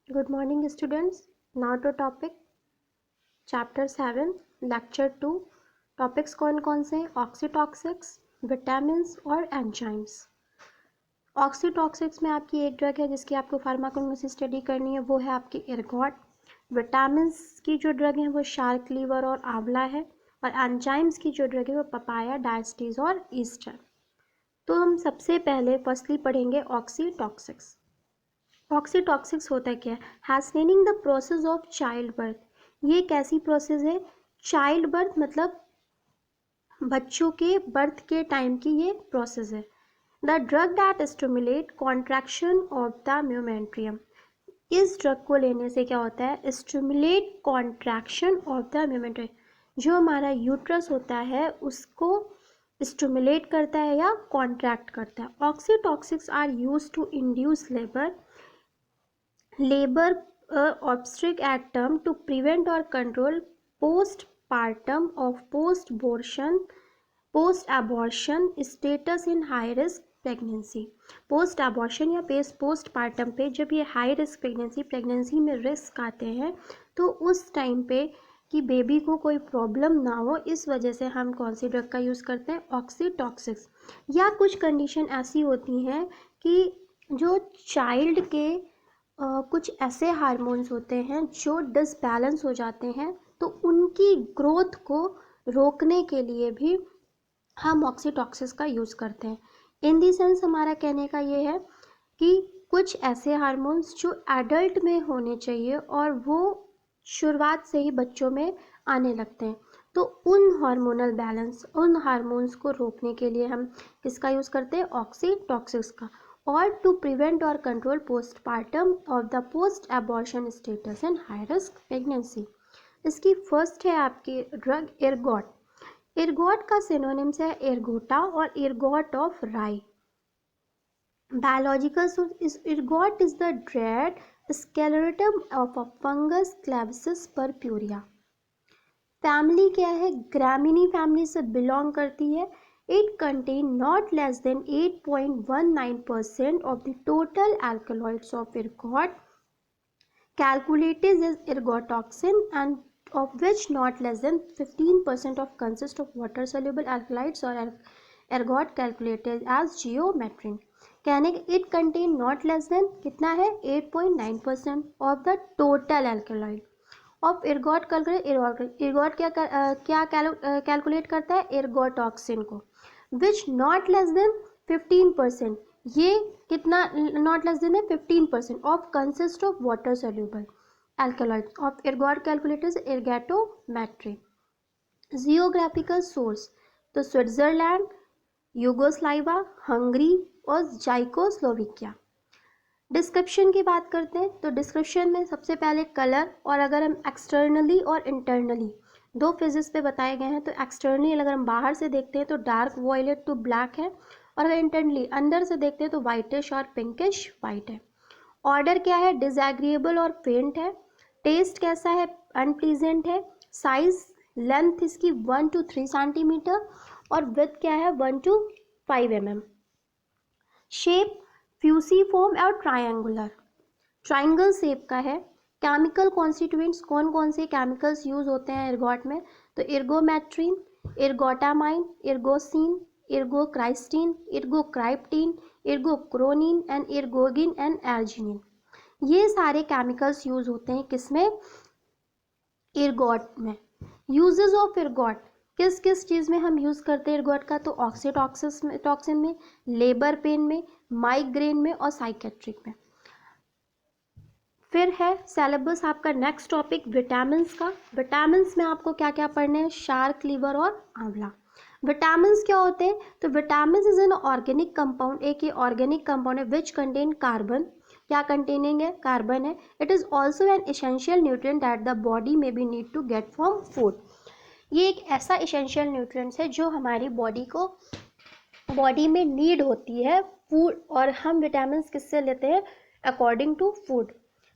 Good morning students. Now to topic chapter 7 lecture 2. Topics कौन कौन से? ऑक्सीटॉक्सिक्स, विटामिन्स और एंजाइम्स। ऑक्सीटॉक्सिक्स में आपकी एक ड्रग है जिसकी आपको फार्माकोग्नोसी स्टडी करनी है, वो है आपकी एर्गोट। विटामिन्स की जो ड्रग है वो शार्क लीवर और आंवला है, और एंजाइम्स की जो ड्रग है वो पपाया, डायस्टीज और ईस्ट है। तो हम सबसे पहले फर्स्टली पढ़ेंगे ऑक्सीटॉक्सिक्स। ऑक्सीटॉक्सिक्स होता क्या है? Hastening the process of child birth. ये एक ऐसी प्रोसेस है, चाइल्ड बर्थ मतलब बच्चों के बर्थ के टाइम की ये प्रोसेस है। The drug that stimulate contraction of the myometrium. इस ड्रग को लेने से क्या होता है? Stimulate contraction of the myometrium. जो हमारा यूट्रस होता है उसको स्टिमुलेट करता है या कॉन्ट्रैक्ट करता है। Oxytocics are use to induce labor obstetric at term to prevent or control postpartum of post abortion status in high risk pregnancy। Post abortion या postpartum पे जब ये हाई रिस्क प्रेगनेंसी में रिस्क आते हैं तो उस टाइम पे कि बेबी को कोई प्रॉब्लम ना हो, इस वजह से हम कौन सी ड्रग का यूज़ करते हैं? ऑक्सीटॉक्सिक्स। या कुछ कंडीशन ऐसी होती हैं कि जो चाइल्ड के कुछ ऐसे हार्मोन्स होते हैं जो डिसबैलेंस हो जाते हैं, तो उनकी ग्रोथ को रोकने के लिए भी हम ऑक्सीटॉक्सिक्स का यूज़ करते हैं। इन दी सेंस हमारा कहने का ये है कि कुछ ऐसे हार्मोन्स जो एडल्ट में होने चाहिए और वो शुरुआत से ही बच्चों में आने लगते हैं, तो उन हार्मोनल बैलेंस, उन हार्मोन्स को रोकने के लिए हम किसका यूज़ करते हैं? ऑक्सीटॉक्सिक्स का। और टू प्रिवेंट और control postpartum of the post abortion status in high risk pregnancy. इसकी फर्स्ट है आपकी ड्रग एर्गोट। एर्गोट का सिनोनिम्स है एर्गोटा और एर्गोट ऑफ राई। Biological source is ergot is the dread skeleton of a fungus Clavicis purpurea। Family क्या है? ग्रामिनी family से बिलोंग करती है। It contain not less then 8.19% of the total alkaloids of ergot calculated as ergotoxin, and of which not less than 15% of consist of water soluble alkaloids or ergot calculated as geometrin। कहने के it contain not less then कितना है? 8.9% of the total alkaloid of ergot calculate. Ergot क्या calculate करता है? एर्गोटॉक्सिन को। Which not less then 15%, ये कितना नॉट लेस देन है? 15% of consist of water soluble alkaloid of ergot calculators ergotometry. Geographical source तो स्विट्जरलैंड, यूगोस्लाविया, हंगरी और Czechoslovakia. Description की बात करते हैं तो डिस्क्रिप्शन में सबसे पहले कलर, और अगर हम एक्सटर्नली और इंटरनली दो फेजेस पे बताए गए हैं, तो एक्सटर्नली अगर हम बाहर से देखते हैं तो डार्क वॉयलेट टू ब्लैक है, और अगर इंटरनली अंदर से देखते हैं तो वाइटिश और पिंकिश वाइट है। ऑर्डर क्या है? डिसएग्रीएबल और फेंट है। टेस्ट कैसा है? अनप्लीजेंट है। साइज लेंथ इसकी 1 to 3 सेंटीमीटर और विड्थ क्या है? 1 to 5 mm। शेप फ्यूसीफॉर्म और ट्रायंगुलर, ट्रायंगल शेप का है। केमिकल कॉन्स्टिट्यूएंट्स, कौन कौन से केमिकल्स यूज होते हैं एर्गोट में? तो एर्गोमेट्रिन, एर्गोटामाइन, एर्गोसिन, एर्गोक्राइस्टिन, एर्गोक्राइप्टिन, एर्गोक्रोनिन एंड एर्गोगिन एंड एल्जिनिन। ये सारे केमिकल्स यूज होते हैं किसमें? एर्गोट में। यूजेस ऑफ एर्गोट, किस किस चीज़ में हम यूज़ करते हैं एर्गोट का? तो ऑक्सीटॉक्सिन में, लेबर पेन में, माइग्रेन में और साइकेट्रिक में। फिर है सिलेबस आपका नेक्स्ट टॉपिक विटामिन्स का। विटामिन्स में आपको क्या क्या पढ़ने हैं? शार्क लीवर और आंवला। विटामिन्स क्या होते हैं? तो vitamins is an organic compound, एक ये ऑर्गेनिक कंपाउंड है विच कंटेन कार्बन। क्या कंटेनिंग है? कार्बन है। It is also an essential nutrient that the body में we need to get from food. ये एक ऐसा एसेंशियल न्यूट्रिएंट्स है जो हमारी बॉडी में नीड होती है फूड, और हम विटामिन किससे लेते हैं? According to food.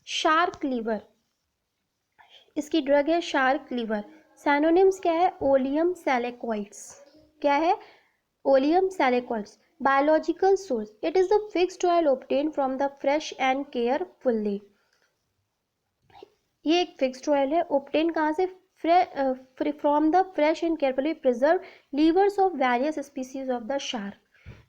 Shark liver, इसकी ड्रग है शार्क लीवर। सैनोनिम्स क्या है? Oleum selachoides. क्या है? Oleum selachoides. Biological source, it is the fixed oil obtain from the fresh and carefully. ये एक फिक्स्ड ऑयल है, ऑब्टेन कहाँ से, from the fresh and carefully preserve livers of various species of the shark.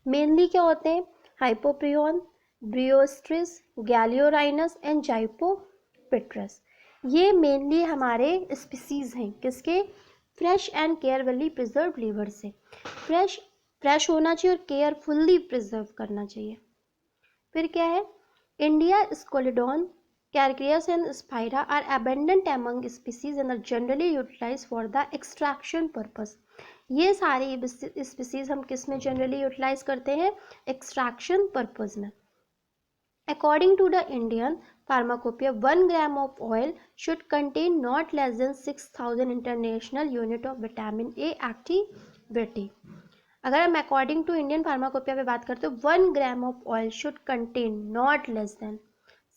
Mainly क्या होते हैं, हाइपोप्रियन, ब्रियोस्ट्रिस, गैलियोराइनस and जाइपोपिट्रस। ये mainly हमारे स्पीसीज हैं किसके, fresh and carefully preserve liver से। फ्रेश होना चाहिए और केयरफुली प्रिजर्व करना चाहिए। फिर क्या है, India Scoliodon, Carcharias and Sphyrna are abundant among species and are generally utilize for the extraction purpose. ये सारी स्पीसीज हम किस में जनरली यूटिलाइज करते हैं, एक्सट्रैक्शन पर्पस में। According to the Indian Pharmacopoeia, 1 gram of oil should contain not less than 6,000 international unit of vitamin A activity. अगर हम अकॉर्डिंग टू इंडियन फार्माकोपिया पे बात करते हैं, 1 gram of oil should contain not less than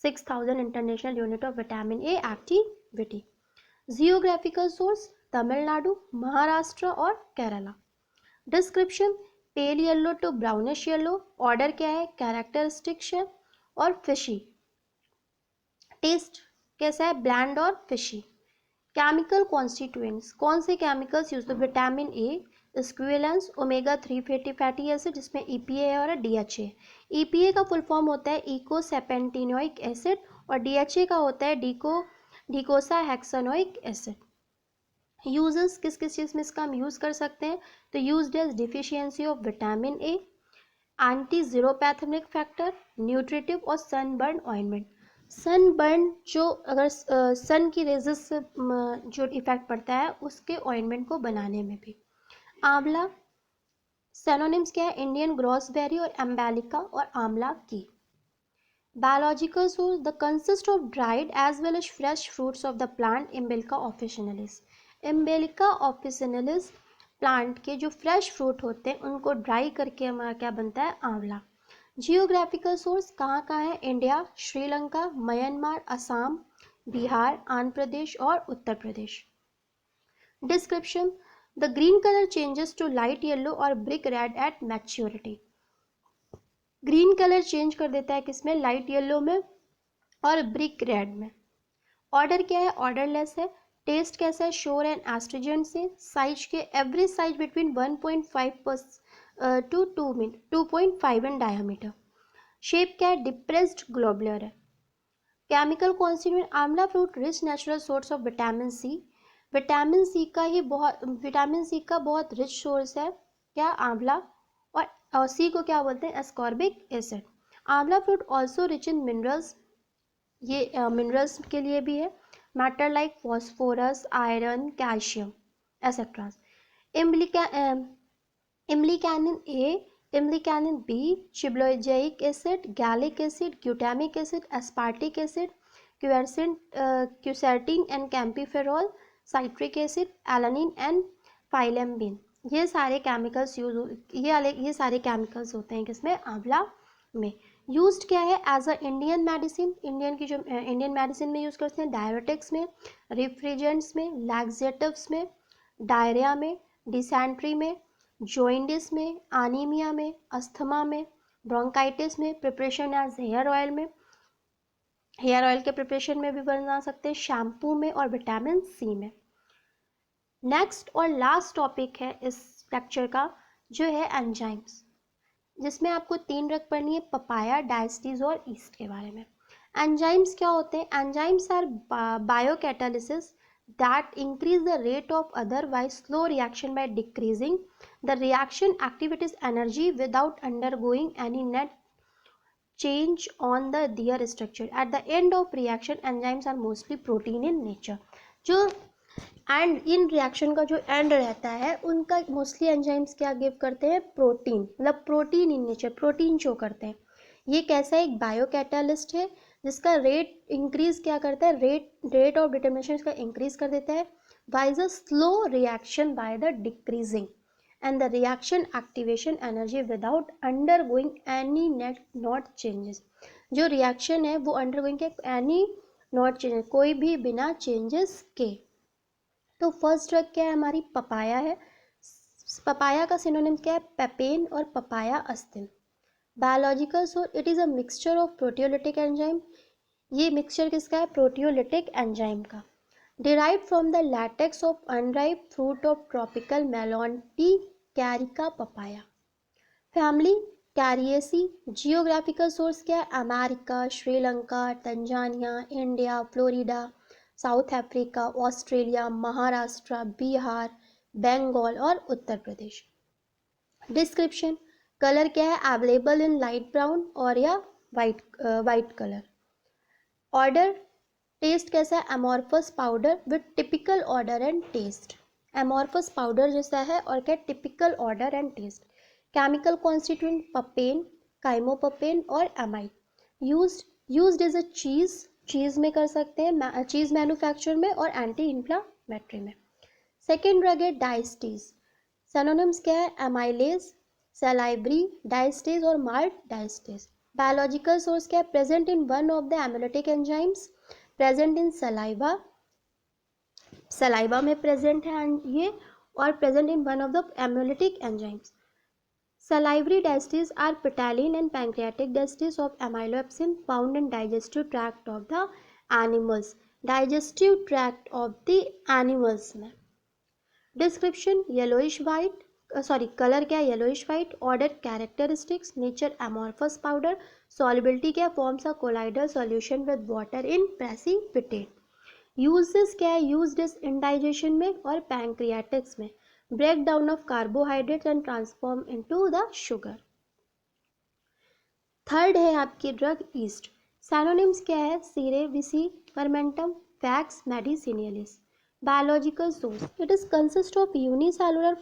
6,000 international unit of vitamin A activity. Geographical source, Tamil Nadu, Maharashtra और Kerala. Description, pale yellow to brownish yellow. Order क्या है, characteristics है और फिशी। टेस्ट कैसा है, ब्लैंड और फिशी। केमिकल कॉन्स्टिट्यूएंट्स, कौन से केमिकल्स यूज, तो vitamin A, squalene, omega 3 fatty acid जिसमें ईपीए और डीएचए। ईपीए का फुल फॉर्म होता है इकोसेपेंटिनोइक एसिड और डीएचए का होता है डिकोसाहेक्सानोइक एसिड। यूजेस, किस किस चीज़ में इसका हम यूज़ कर सकते हैं, तो used as deficiency of vitamin A, anti xerophthalmic factor, nutritive और सनबर्न ऑइंटमेंट। सनबर्न जो अगर सन की रेजेस से जो इफेक्ट पड़ता है उसके ऑइंटमेंट को बनाने में भी। आंवला, सिनोनिम्स क्या है, इंडियन ग्रॉसबेरी और एम्बेलिका और आंवला की। Biological source, the consist of dried as well as fresh fruits of the plant Emblica officinalis. Emblica officinalis plant के जो फ्रेश फ्रूट होते हैं उनको ड्राई करके हमारा क्या बनता है, आंवला। जियोग्राफिकल सोर्स कहाँ कहाँ है, इंडिया, श्रीलंका, म्यांमार, असम, बिहार, आंध्र प्रदेश और Uttar Pradesh. Description, the green colour changes to light yellow और brick red at maturity. Green colour change कर देता है किसमें, लाइट येलो में और ब्रिक रेड में। ऑर्डर क्या है, ऑर्डरलेस है। टेस्ट कैसा है, श्योर एंड एस्ट्रिजेंट से। साइज के average size between 1.5 to 2.5 in diameter. Shape क्या है, डिप्रेस्ड ग्लोबुलर है। Chemical constituent, amla fruit rich natural source of vitamin C. Vitamin C का बहुत रिच सोर्स है क्या, आंवला। और सी को क्या बोलते हैं, ascorbic acid. Amla fruit also rich in minerals, ये मिनरल्स के लिए भी है, matter like phosphorus, iron, calcium etcetera. Emblicanin A, emblicanin B, chebulagic acid, gallic acid, glutamic acid, aspartic acid, quercetin and kaempferol, citric acid, alanine and phyllembin. ये सारे chemicals ये सारे chemicals होते हैं किसमें, आंवला में। यूज्ड क्या है, as a Indian medicine, Indian medicine में यूज़ करते हैं, डायबिटिक्स में, रिफ्रिजेंट्स में, लैक्सेटिव्स में, डायरिया में, डिसेंट्री में, जॉइंडिस में, एनीमिया में, अस्थमा में, ब्रोंकाइटिस में, प्रिपरेशन एज हेयर ऑयल में, हेयर ऑयल के प्रिपरेशन में भी बना सकते हैं, शैम्पू में और विटामिन सी में। नेक्स्ट और लास्ट टॉपिक है इस लेक्चर का जो है एंजाइम्स, जिसमें आपको 3 रख पढ़नी है, पपाया, डायस्टीज और ईस्ट के बारे में। एंजाइम्स क्या होते हैं, enzymes are biocatalysis that increase the rate of otherwise slow reaction by decreasing the reaction activity's energy without undergoing any net change on their structure. At the end of reaction, enzymes are mostly protein in nature. जो and in reaction का जो and रहता है उनका mostly enzymes क्या give करते हैं, protein, मतलब protein in nature, protein show करते हैं। ये कैसा एक बायोकैटालिस्ट है जिसका रेट इंक्रीज क्या करता है, रेट ऑफ डिटर्मिनेशन इसका इंक्रीज कर देता है by the slow reaction by the decreasing and the reaction activation energy without undergoing any net not changes. जो रिएक्शन है वो अंडरगोइंग के एनी नॉट चेंजेस, कोई भी बिना चेंजेस के। तो फर्स्ट ड्रग क्या है हमारी, पपाया है। पपाया का सिनोनिम क्या है, पेपेन और papaya अस्तिन। Biological source, it is a mixture of proteolytic enzyme ये मिक्सचर किसका है? प्रोटियोलिटिक एंजाइम का। Derived from the latex of unripe fruit of tropical Malone T Carica papaya. Family कैरिएसी। Geographical source क्या है? America, Sri Lanka, Tanzania, India, Florida, south Africa, Australia, Maharashtra, Bihar, Bengal और Uttar Pradesh. Description, colour क्या है? Available in light brown और या white colour. Order, taste कैसा है? Amorphous powder with typical odour and taste. Amorphous powder जैसा है और क्या? Typical odour and taste. Chemical constituent papain, chymopapain और एमाइड। यूज्ड एज अ चीज में कर सकते हैं, चीज मैन्युफैक्चर में और एंटी इंफ्लामेटरी में। सेकेंड ड्रग है डायस्टीज। सिनोनिम्स क्या है? एमाइलेज, सलाइवरी डायस्टेज और माल्ट डायस्टेज। बायोलॉजिकल सोर्स क्या है? Present in one of the amylolytic enzymes, present in saliva, saliva में प्रेजेंट है ये, और present in one of the amylolytic enzymes. Salivary diastases are ptyalin and pancreatic diastases of amylopectin found in digestive tract of the animals. Digestive tract of the animals में। Description, yellowish white, colour क्या है? Yellowish white. Odour, characteristics, nature amorphous powder, solubility क्या? Forms a colloidal solution with water in precipitate. Uses क्या है? Used is indigestion में और pancreatitis में, break down of carbohydrates and transform into the sugar. Third है आपकी drug yeast. Synonyms क्या है? Cerevisiae, fermentum, faex, medicinalis. Biological source, it is consist of unicellular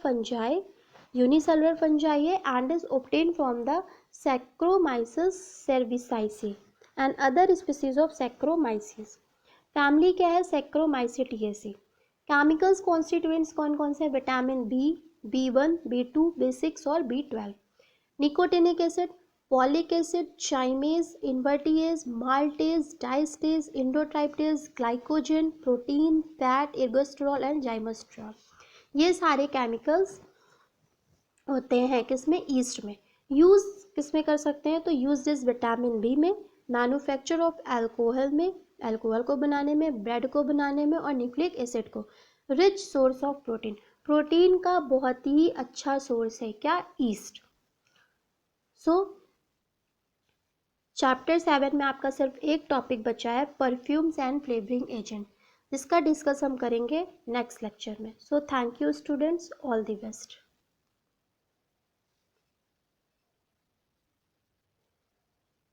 fungi है and is obtained from the Saccharomyces cerevisiae and other species of Saccharomyces। Family क्या है? Saccharomycetaceae। Chemicals constituents कौन कौन से? Vitamin B1, B2, B6 और B12। Nicotinic acid, folic acid, zymase, invertase, maltase, diastase, endotryptase, glycogen, protein, fat, ergosterol and zymosterol. ये सारे chemicals होते हैं किसमें? ईस्ट में। यूज किसमें कर सकते हैं? तो यूज इज विटामिन बी में, मैन्युफैक्चर ऑफ अल्कोहल में, अल्कोहल को बनाने में, ब्रेड को बनाने में और न्यूक्लिक एसिड को। Rich source of protein, protein का बहुत ही अच्छा सोर्स है क्या? ईस्ट। सो चैप्टर 7 में आपका सिर्फ एक टॉपिक बचा है, परफ्यूम्स एंड फ्लेवरिंग एजेंट, जिसका डिस्कस हम करेंगे नेक्स्ट लेक्चर में। So thank you students, all the best.